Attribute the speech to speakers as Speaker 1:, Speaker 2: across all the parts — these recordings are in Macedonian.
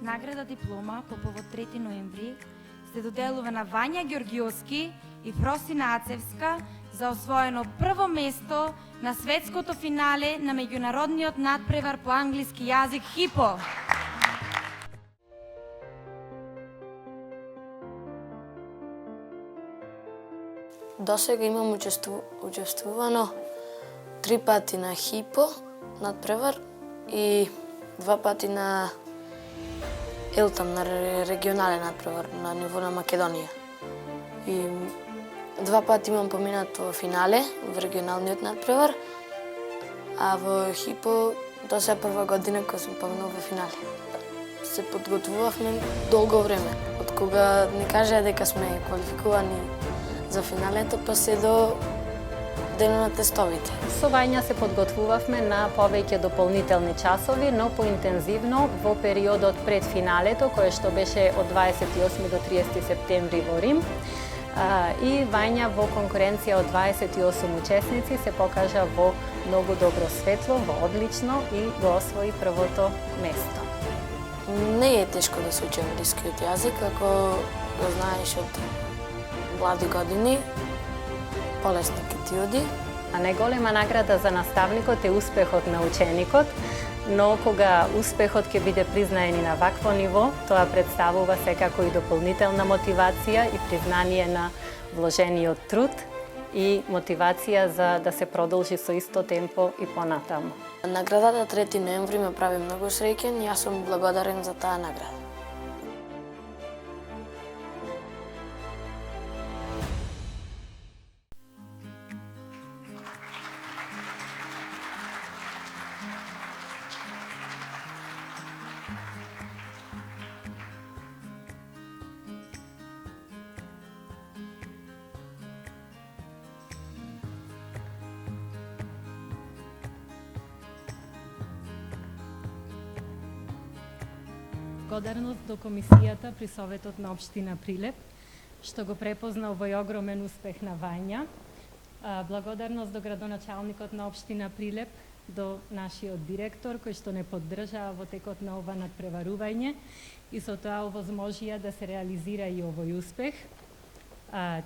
Speaker 1: Награда диплома по повод 3 ноември се доделува на Вања Ѓорѓиовски и Фросина Ацевска за освоено прво место на светското финале на меѓународниот надпревар по англиски јазик ХИПО.
Speaker 2: Досега имам учествувано 3 пати на ХИПО надпревар и 2 пати на ЕЛТАМ, на регионален надпревар на ниво на Македонија. И 2 пати имам поминат во финале, во регионалниот надпревар, а во ХИПО тоа е прва година кога сум поминал во финале. Се подготвувавме долго време, од кога ни кажаа дека сме квалификувани за финалето, па се до денот на тестовите.
Speaker 3: Со Вања се подготвувавме на повеќе дополнителни часови, но поинтензивно во периодот пред финалето, кое што беше од 28 до 30 септември во Рим. И Вања во конкуренција од 28 учесници се покажа во многу добро светло, во одлично и го освои првото место.
Speaker 2: Не е тешко да се учи англискиот јазик, ако го знаеш од млади години, полесно ќе ти оди.
Speaker 3: А најголема награда за наставникот е успехот на ученикот, но кога успехот ќе биде признаен и на вакво ниво, тоа представува секако и дополнителна мотивација и признание на вложениот труд и мотивација за да се продолжи со исто темпо и понатаму.
Speaker 2: Наградата 3 ноември ме прави многу среќен и јас сум благодарен за таа награда.
Speaker 4: Благодарност до комисијата при Советот на општина Прилеп, што го препозна овој огромен успех на Вања. Благодарност до градоначалникот на општина Прилеп, до нашиот директор, кој што не поддржаа во текот на ова надпреварување и со тоа овозможија да се реализира и овој успех.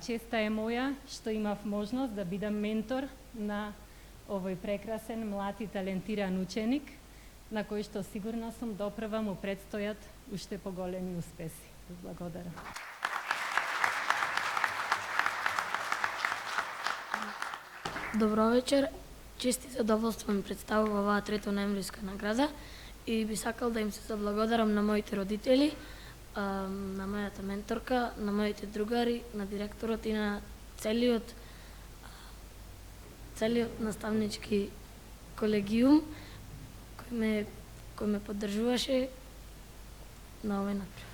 Speaker 4: Честа е моја што имав можност да бидам ментор на овој прекрасен, млад и талентиран ученик, на кој што сигурна сум допрва му предстојат уште поголеми успеси. Благодарам.
Speaker 5: Добро вечер. Чести задоволство ми представува оваа 3 ноемвриска награда и би сакал да им се заблагодарам на моите родители, на мојата менторка, на моите другари, на директорот и на целиот наставнички колегиум кој ме поддржуваше на овој напред.